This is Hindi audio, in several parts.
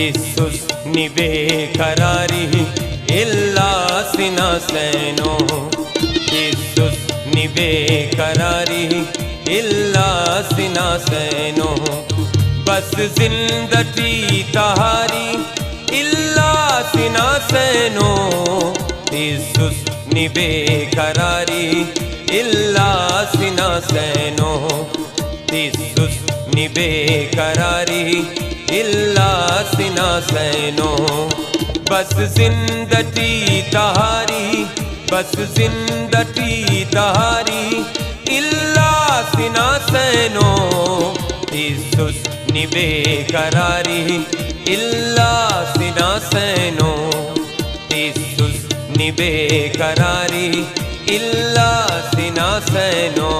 हिस्सुस्नि बेकरारी इल्ला सिना सैनो हिस्सुस्नि बेकरारी इल्ला सिना सैनो बस जिंदगी तहारी इल्ला सिना सैनो हिस्सुस्नि बेकरारी इल्ला सिना सैनो हिस्सुस्नि बेकरारी इल्ला सिना सैनो बस जिंदगी तहारी बस जिंदगी तहारी इल्ला सिना सैनो हिस्सुस्नि बेकरारी इल्ला सिना सैनो हिस्सुस्नि बेकरारी इल्ला सिना सैनो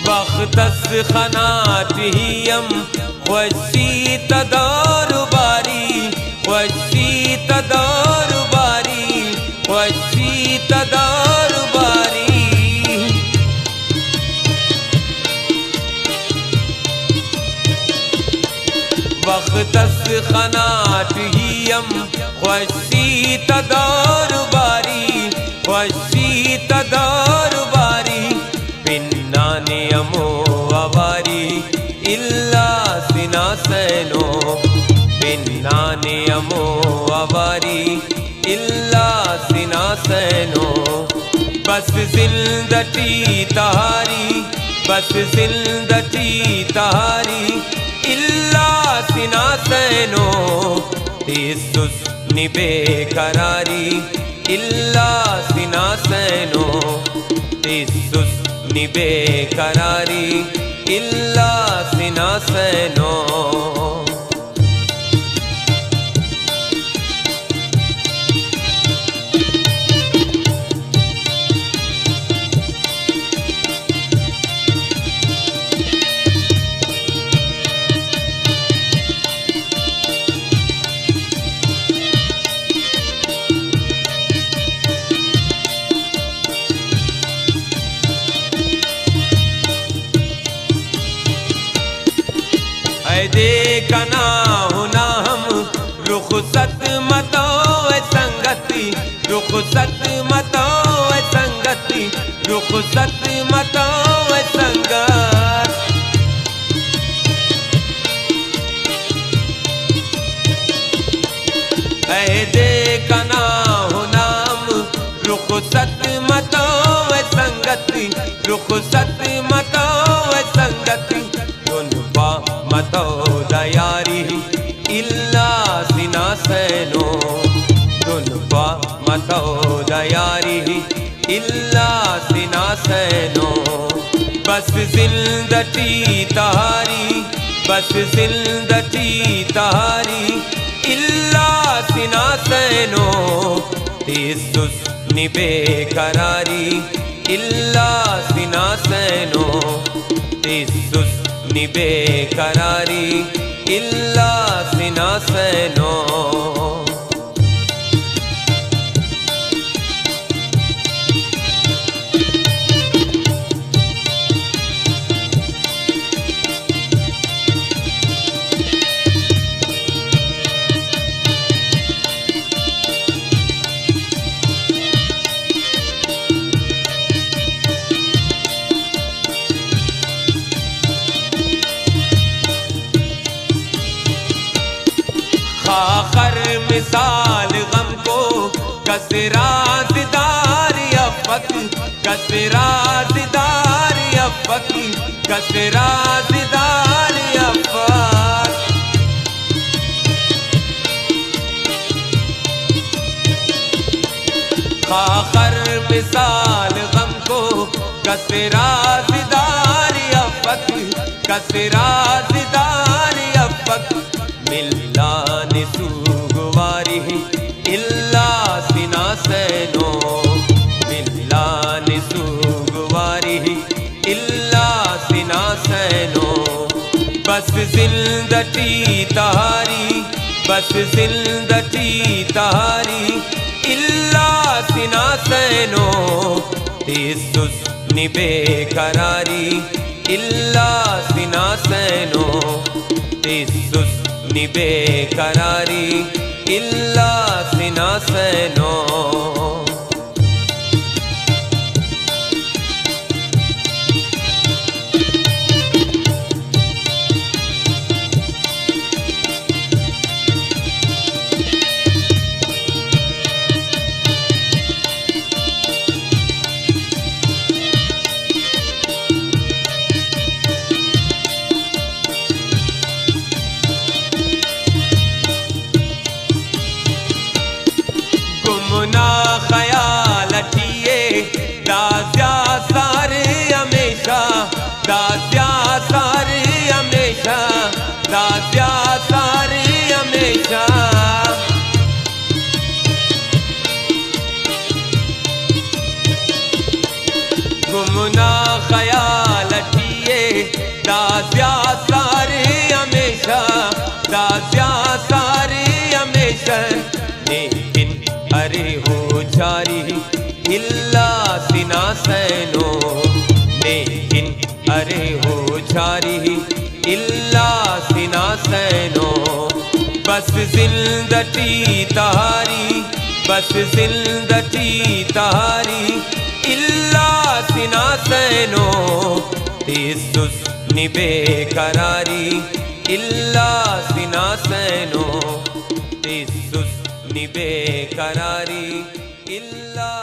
वक़्तस ख़नातिहियम वशी तदार बारी वशी तदार बारी वशी तदार बारी वक़्तस ख़नातिहियम वशी तदार बारी वशी तदार बारी पिन्नाने अमो अवारी इल्ला सिना सैनो पिन्नाने अमो अवारी इल्ला सिना सैनो बस जिंदगी तहारी बस जिंदगी तहारी इल्ला सिना सैनो हिस्सुस्नि बेकरारी इल्ला सिना सैनो हिस्सुस्नि बेकरारी इल्ला सिना सैनो देखा ना होना हम रुखसत मतो संगति रुखसत मतो संगति रुखसत मतो संगत देखा ना होना हम रुखसत मतो संगति रुखसत मतो संगति मतो दयारी इल्ला सिना सैनो दुनपा मतो दयारी इल्ला सिना सैनो बस जिंदगी तहारी बस जिंदगी तहारी इल्ला सिना सैनो हिस्सुस्नि बेकरारी इल्ला सिना सैनो हिस्सुस्नि बेकरारी इल्ला सिना सैनो खाखर मिसाल गम को कसराज़दार अफक कसराज़दार अफक कसराज़दार अफक खाखर मिसाल गम को कसराज़दार अफक कसराज़दार अफक मिल्लान सुगवारी इल्ला सिना सैनो। बस जिंदगी तारी, बस जिंदगी तारी, इल्ला सिना सैनो। तेसुस निबे करारी, इल्ला सिना सैनो। तेसुस निबे करारी, इल्ला सिना सैनो। गुमना ख्याल अठिए दास्या सारे हमेशा, दास्या सारे हमेशा, दास्या सारे हमेशा। गुमना ख्याल अठिए दास्या सारे हमेशा, दास्या सारे हमेशा। लेकिन अरे हो जारी, इल्ला सिना सैनो। लेकिन अरे हो जारी, इल्ला सिना सैनो। बस जिंदगी तारी, बस जिंदगी तारी, इल्ला सिना सैनो। तेसुस निबे करारी, इल्ला सिना सैनो। तेसुस निबे करारी, इल्ला